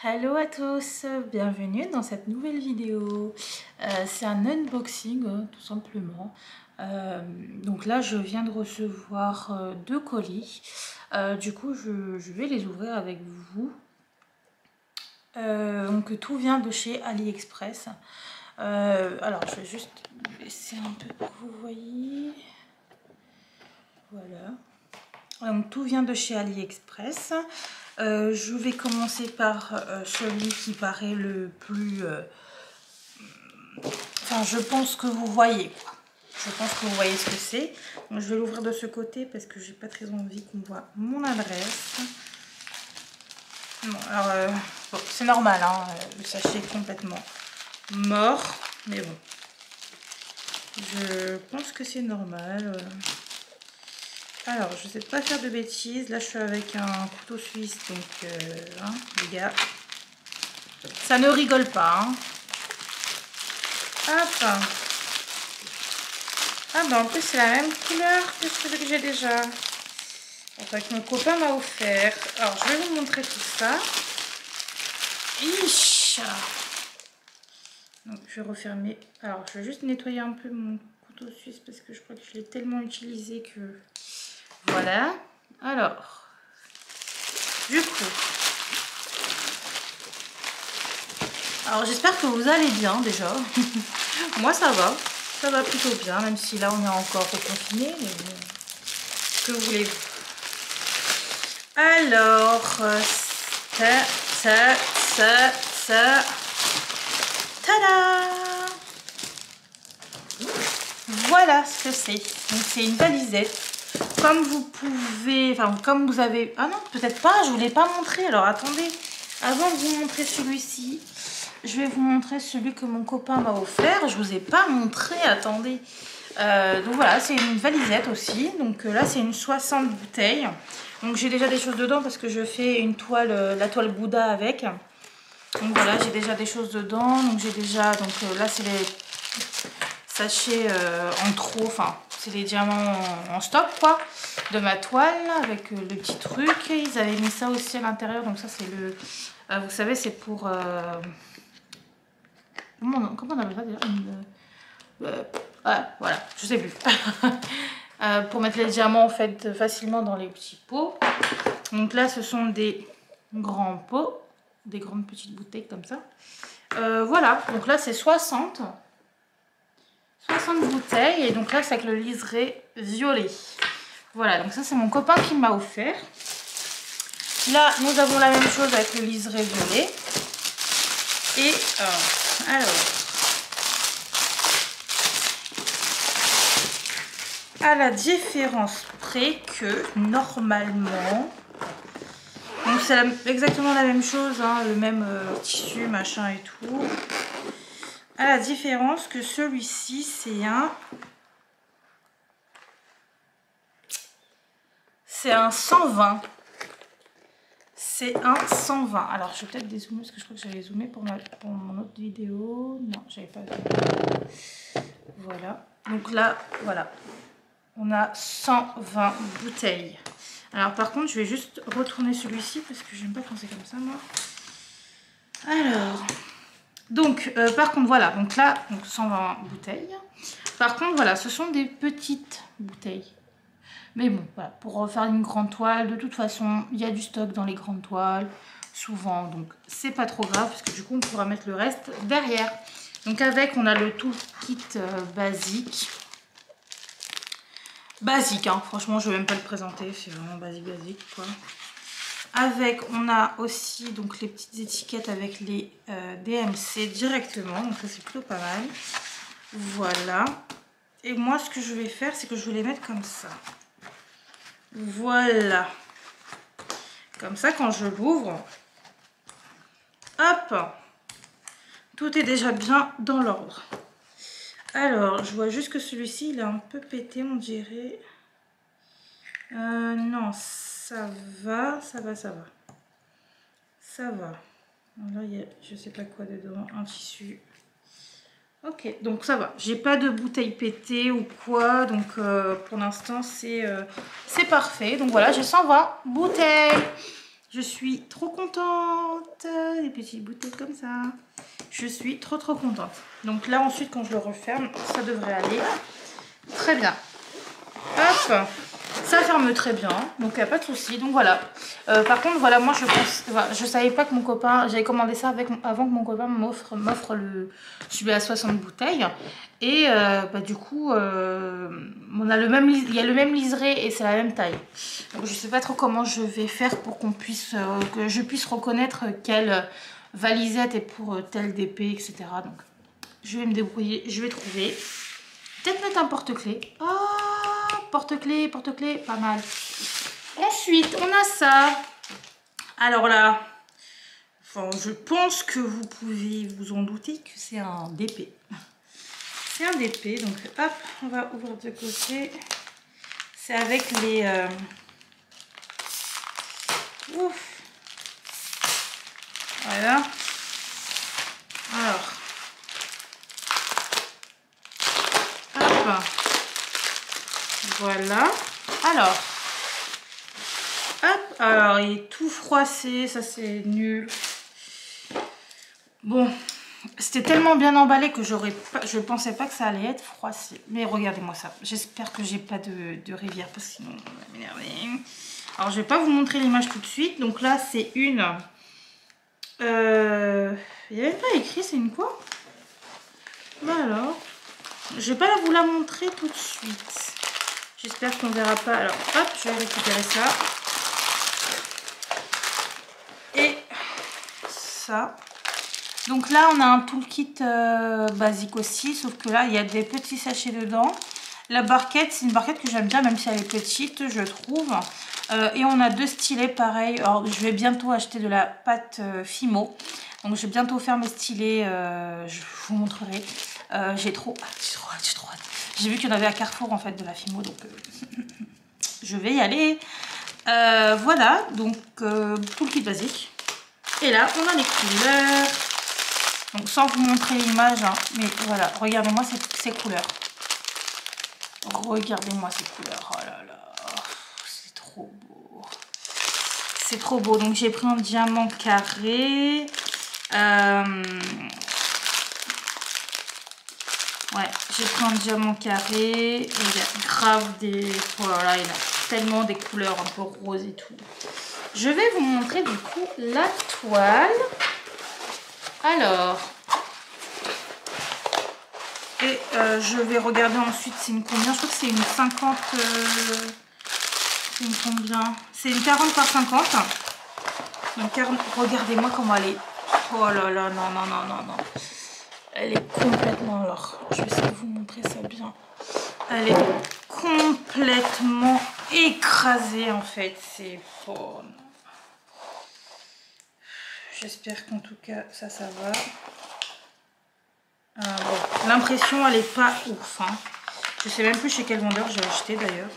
Hello à tous, bienvenue dans cette nouvelle vidéo. C'est un unboxing tout simplement. Donc là je viens de recevoir 2 colis. Du coup je vais les ouvrir avec vous. Donc tout vient de chez AliExpress. Alors je vais juste baisser un peu pour que vous voyez. Voilà. Donc tout vient de chez AliExpress. Je vais commencer par celui qui paraît le plus... Enfin, je pense que vous voyez quoi. Je pense que vous voyez ce que c'est. Donc, je vais l'ouvrir de ce côté parce que j'ai pas très envie qu'on voit mon adresse. Bon, alors, bon, c'est normal, hein, le sachet est complètement mort. Mais bon, je pense que c'est normal. Alors, je sais pas faire de bêtises. Là, je suis avec un couteau suisse, donc, hein, les gars, ça ne rigole pas. Hein. Hop. Ah, bah en plus, c'est la même couleur que celui que j'ai déjà. Enfin, que mon copain m'a offert. Alors, je vais vous montrer tout ça. Ish. Donc, je vais refermer. Alors, je vais juste nettoyer un peu mon couteau suisse parce que je crois que je l'ai tellement utilisé que... Voilà. Alors, du coup, alors j'espère que vous allez bien déjà. Moi ça va plutôt bien, même si là on est encore confiné. Mais bon, que voulez-vous? Alors, ça, tada! Voilà ce que c'est. Donc c'est une valisette. Comme vous pouvez, enfin comme vous avez... Ah non, peut-être pas, je ne vous l'ai pas montré. Alors attendez, avant de vous montrer celui-ci, je vais vous montrer celui que mon copain m'a offert. Je vous ai pas montré, attendez. Donc voilà, c'est une valisette aussi. Donc là, c'est une 60 bouteilles. Donc j'ai déjà des choses dedans parce que je fais une toile, la toile Bouddha avec. Donc voilà, j'ai déjà des choses dedans. Donc j'ai déjà, donc là, c'est les sachets en trop, enfin... C'est les diamants en stock quoi, de ma toile avec le petit truc. Et ils avaient mis ça aussi à l'intérieur, donc ça c'est le... vous savez, c'est pour... comment on appelle ça déjà voilà, je sais plus. Pour mettre les diamants en fait facilement dans les petits pots. Donc là ce sont des grands pots, des grandes petites bouteilles comme ça. Voilà, donc là c'est 60 bouteilles, et donc là c'est avec le liseré violet. Voilà, donc ça c'est mon copain qui m'a offert. Là nous avons la même chose avec le liseré violet. Et alors à la différence près que normalement, donc c'est exactement la même chose, hein, le même tissu machin et tout. À la différence que celui-ci, c'est un 120. C'est un 120. Alors, je vais peut-être dézoomer parce que je crois que j'avais zoomé pour mon autre vidéo. Non, j'avais pas zoomé. Voilà. Donc là, voilà. On a 120 bouteilles. Alors, par contre, je vais juste retourner celui-ci parce que j'aime pas quand c'est comme ça, moi. Alors... Donc, par contre, voilà, donc là, donc 120 bouteilles. Par contre, voilà, ce sont des petites bouteilles. Mais bon, voilà, pour faire une grande toile, de toute façon, il y a du stock dans les grandes toiles, souvent. Donc, c'est pas trop grave, parce que du coup, on pourra mettre le reste derrière. Donc, avec, on a le tout kit basique. Basique, hein, franchement, je vais même pas le présenter, c'est vraiment basique, quoi. Avec, on a aussi donc les petites étiquettes avec les DMC directement. Donc ça c'est plutôt pas mal. Voilà. Et moi ce que je vais faire, c'est que je vais les mettre comme ça. Voilà. Comme ça quand je l'ouvre, hop, tout est déjà bien dans l'ordre. Alors, je vois juste que celui-ci, il est un peu pété, on dirait. Non, ça va. Ça va. Là, il y a je sais pas quoi dedans, un tissu. Ok, donc ça va. J'ai pas de bouteille pétée ou quoi, donc pour l'instant c'est parfait. Donc voilà, j'ai 120 bouteilles. Je suis trop contente. Des petites bouteilles comme ça. Je suis trop contente. Donc là ensuite quand je le referme, ça devrait aller. Très bien. Hop. Ça ferme très bien, donc il n'y a pas de souci. Donc voilà. Par contre, voilà, moi je pense, voilà, je savais pas que mon copain, j'avais commandé ça avant que mon copain m'offre celui à 60 bouteilles. Et bah, du coup, on a il y a le même liseré et c'est la même taille. Donc je sais pas trop comment je vais faire pour que je puisse reconnaître quelle valisette est pour tel DP, etc. Donc je vais me débrouiller, je vais trouver. Peut-être mettre un porte-clés. Ah, porte-clés, pas mal. Ensuite, on a ça. Alors là, enfin, je pense que vous pouvez vous en douter que c'est un DP. C'est un DP, donc hop, on va ouvrir de côté. C'est avec les... Ouf. Voilà. Alors. Hop. Voilà. Alors. Hop. Alors, il est tout froissé. Ça, c'est nul. Bon. C'était tellement bien emballé que je pensais pas que ça allait être froissé. Mais regardez-moi ça. J'espère que j'ai pas de rivière parce que sinon on va m'énerver. Alors, je vais pas vous montrer l'image tout de suite. Donc là, c'est une... Il n'y avait pas écrit, c'est une quoi? Bah alors, je vais pas vous la montrer tout de suite. J'espère qu'on verra pas. Alors, hop, je vais récupérer ça. Et ça. Donc là, on a un toolkit basique aussi, sauf que là, il y a des petits sachets dedans. La barquette, c'est une barquette que j'aime bien, même si elle est petite, je trouve. Et on a 2 stylets, pareil. Alors, je vais bientôt acheter de la pâte Fimo. Donc, je vais bientôt faire mes stylets. Je vous montrerai. J'ai trop hâte. J'ai vu qu'il y en avait à Carrefour, en fait, de la Fimo. Donc, je vais y aller. Voilà, donc, tout le kit basique. Et là, on a les couleurs. Donc, sans vous montrer l'image, hein, mais voilà, regardez-moi ces couleurs. Regardez-moi ces couleurs. Oh là là, c'est trop beau. C'est trop beau. Donc, j'ai pris un diamant carré. Ouais, j'ai pris un diamant carré. Et il y a grave des... Oh là là, il y a tellement des couleurs un peu roses et tout. Je vais vous montrer du coup la toile. Alors... Et je vais regarder ensuite c'est une combien. Je crois que c'est une 50... c'est une combien? C'est une 40 par 50. Donc regardez-moi comment elle est. Oh là là, non. Elle est complètement... Alors, je vais essayer de vous montrer ça bien. Elle est complètement écrasée en fait. C'est... Oh, j'espère qu'en tout cas ça va. Bon, l'impression elle est pas ouf, hein. Je sais même plus chez quel vendeur j'ai acheté d'ailleurs.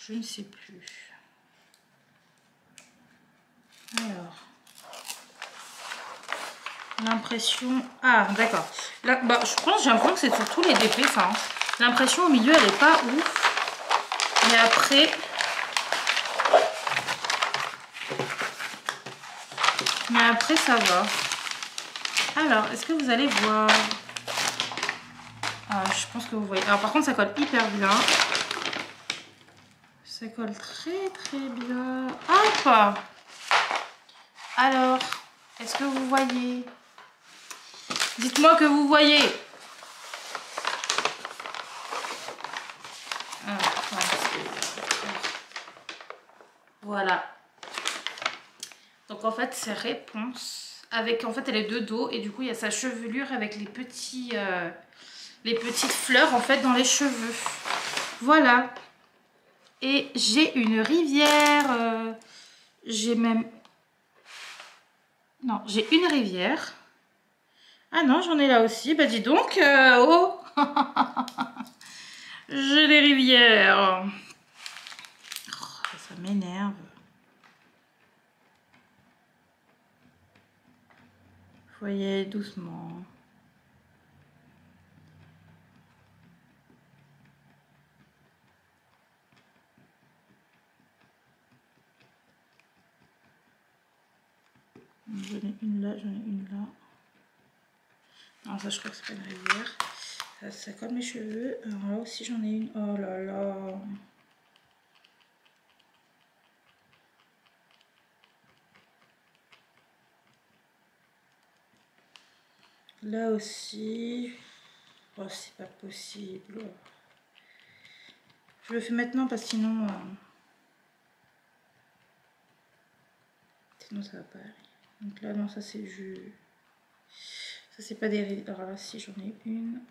Je ne sais plus. Alors, l'impression... Ah, d'accord. Là, bah, je pense, j'ai l'impression que c'est sur tous les DP, ça. Hein. L'impression au milieu, elle est pas ouf. Mais après... ça va. Alors, est-ce que vous allez voir? Ah, je pense que vous voyez. Alors, par contre, ça colle hyper bien. Ça colle très bien. Hop! Alors, est-ce que vous voyez? Dites-moi que vous voyez. Voilà. Donc en fait c'est réponse. Avec en fait elle est de dos et du coup il y a sa chevelure avec les petites fleurs en fait dans les cheveux. Voilà. Et j'ai une rivière. J'ai même... Non, j'ai une rivière. Ah non, j'en ai là aussi. Bah dis donc. Oh. J'ai des rivières. Oh, ça m'énerve. Faut y aller doucement. ai une là, j'en ai une là. Non, ça je crois que c'est pas une rivière. Ça colle mes cheveux. Alors là aussi j'en ai une. Oh là là. Là aussi. Oh, c'est pas possible. Je le fais maintenant parce que sinon... sinon ça va pas aller. Donc là non, ça c'est juste... Ça c'est pas des rivières. Alors là si j'en ai une.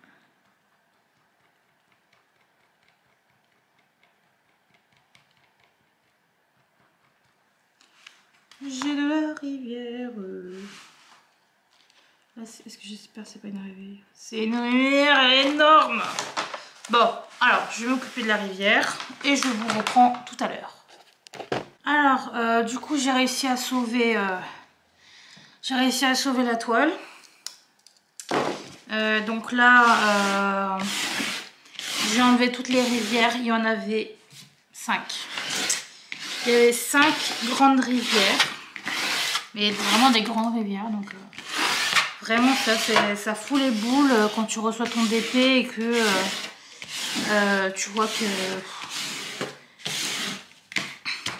J'ai de la rivière. Est-ce que j'espère que c'est pas une rivière? C'est une rivière énorme. Bon, alors je vais m'occuper de la rivière et je vous reprends tout à l'heure. Alors, du coup, j'ai réussi à sauver la toile. Donc là, j'ai enlevé toutes les rivières. Il y en avait 5. Il y avait 5 grandes rivières, mais vraiment des grandes rivières. Donc vraiment, ça fout les boules quand tu reçois ton DP et que tu vois que...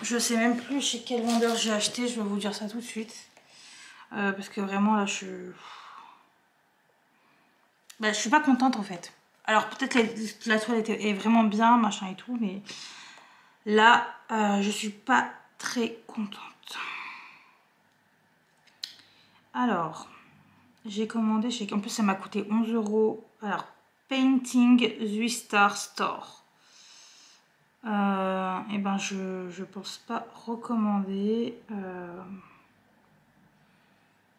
Je sais même plus chez quel vendeur j'ai acheté, je vais vous dire ça tout de suite. Parce que vraiment là je suis pas contente en fait. Alors peut-être la toile est vraiment bien, machin et tout, mais là je suis pas très contente. Alors, j'ai commandé chez... En plus ça m'a coûté 11 €. Alors, Painting Zuistar Store. Et ben je pense pas recommander.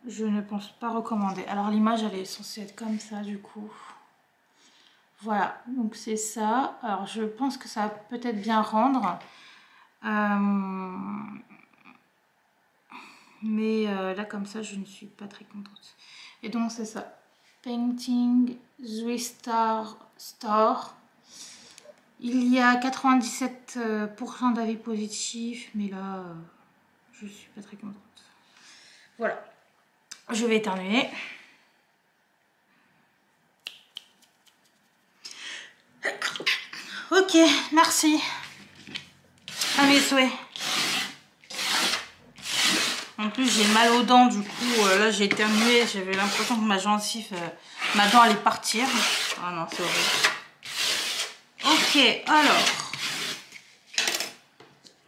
Je ne pense pas recommander. Alors l'image elle est censée être comme ça du coup. Voilà, donc c'est ça. Alors je pense que ça va peut-être bien rendre. Mais là comme ça je ne suis pas très contente. Et donc c'est ça. Painting Zuistar Store. Il y a 97% d'avis positifs, mais là, je suis pas très contente. Voilà, je vais éternuer. Ok, merci. À mes souhaits. En plus, j'ai mal aux dents, du coup, là, j'ai éternué. J'avais l'impression que ma gencive, ma dent allait partir. Ah non, c'est horrible. Ok, alors.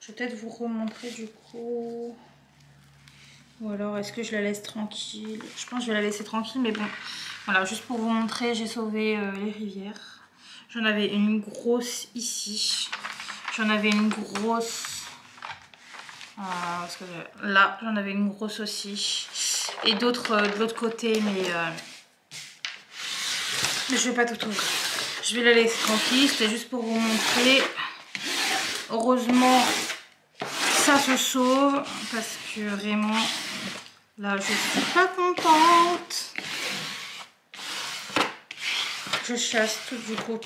Je vais peut-être vous remontrer, du coup. Ou alors, est-ce que je la laisse tranquille? Je pense que je vais la laisser tranquille, mais bon. Voilà, juste pour vous montrer, j'ai sauvé les rivières. J'en avais une grosse ici. J'en avais une grosse... parce que là, j'en avais une grosse aussi. Et d'autres de l'autre côté, mais je vais pas tout ouvrir. Je vais la laisser tranquille, c'était juste pour vous montrer. Heureusement, ça se sauve, parce que vraiment, là, je suis pas contente. Je chasse tout, du coup,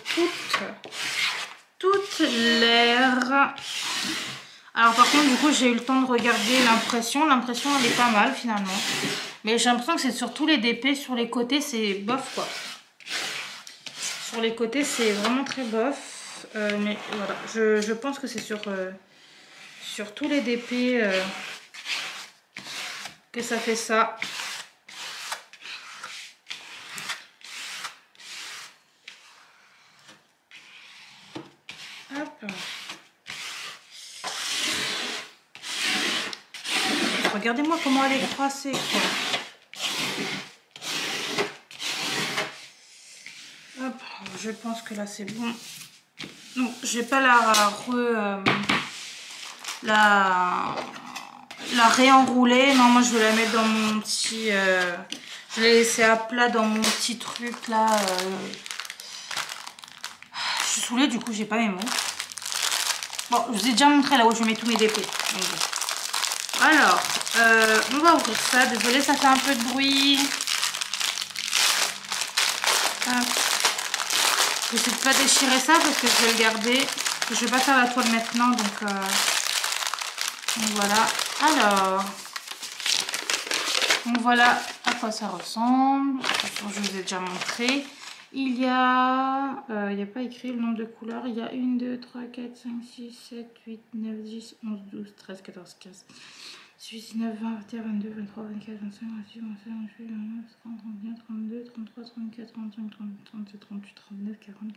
toute l'air. Alors par contre, du coup, j'ai eu le temps de regarder l'impression. L'impression, elle est pas mal, finalement. Mais j'ai l'impression que c'est sur tous les DP. Sur les côtés, c'est bof, quoi. Sur les côtés, c'est vraiment très bof. Mais voilà, je pense que c'est sur tous les DP que ça fait ça. Hop. Regardez-moi comment elle est froissée, quoi. Hop, je pense que là c'est bon. Donc je vais pas la réenrouler. Non, moi je vais la mettre dans mon petit... je l'ai laissé à plat dans mon petit truc là. Je suis saoulée, du coup j'ai pas mes mots. Bon, je vous ai déjà montré là où je mets tous mes DP. Alors, on va ouvrir ça. Désolée, ça fait un peu de bruit. Je vais essayer de pas déchirer ça parce que je vais le garder. Je vais pas faire la toile maintenant, donc voilà. Alors, Donc voilà à quoi ça ressemble. Je vous ai déjà montré. Il y a pas écrit le nombre de couleurs. Il y a 1, 2, 3, 4, 5, 6, 7, 8, 9, 10, 11, 12, 13, 14, 15, 18, 19, 20, 21, 22, 23, 24, 25, 26, 27, 28, 29, 30, 31, 32, 33, 34, 35, 37, 38, 39, 40,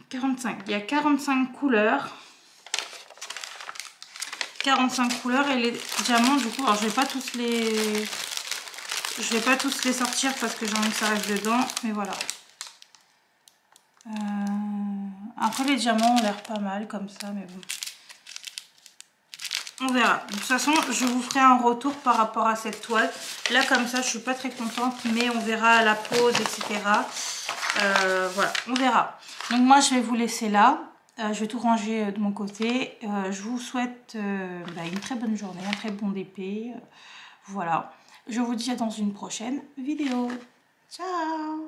45. Il y a 45 couleurs. 45 couleurs et les diamants du coup, alors je vais pas tous les sortir parce que j'ai envie que ça reste dedans, mais voilà. Après les diamants ont l'air pas mal comme ça, mais bon. On verra. De toute façon, je vous ferai un retour par rapport à cette toile. Là comme ça, je suis pas très contente, mais on verra à la pose, etc. Voilà, on verra. Donc moi, je vais vous laisser là. Je vais tout ranger de mon côté. Je vous souhaite une très bonne journée, un très bon DP. Voilà. Je vous dis à dans une prochaine vidéo. Ciao!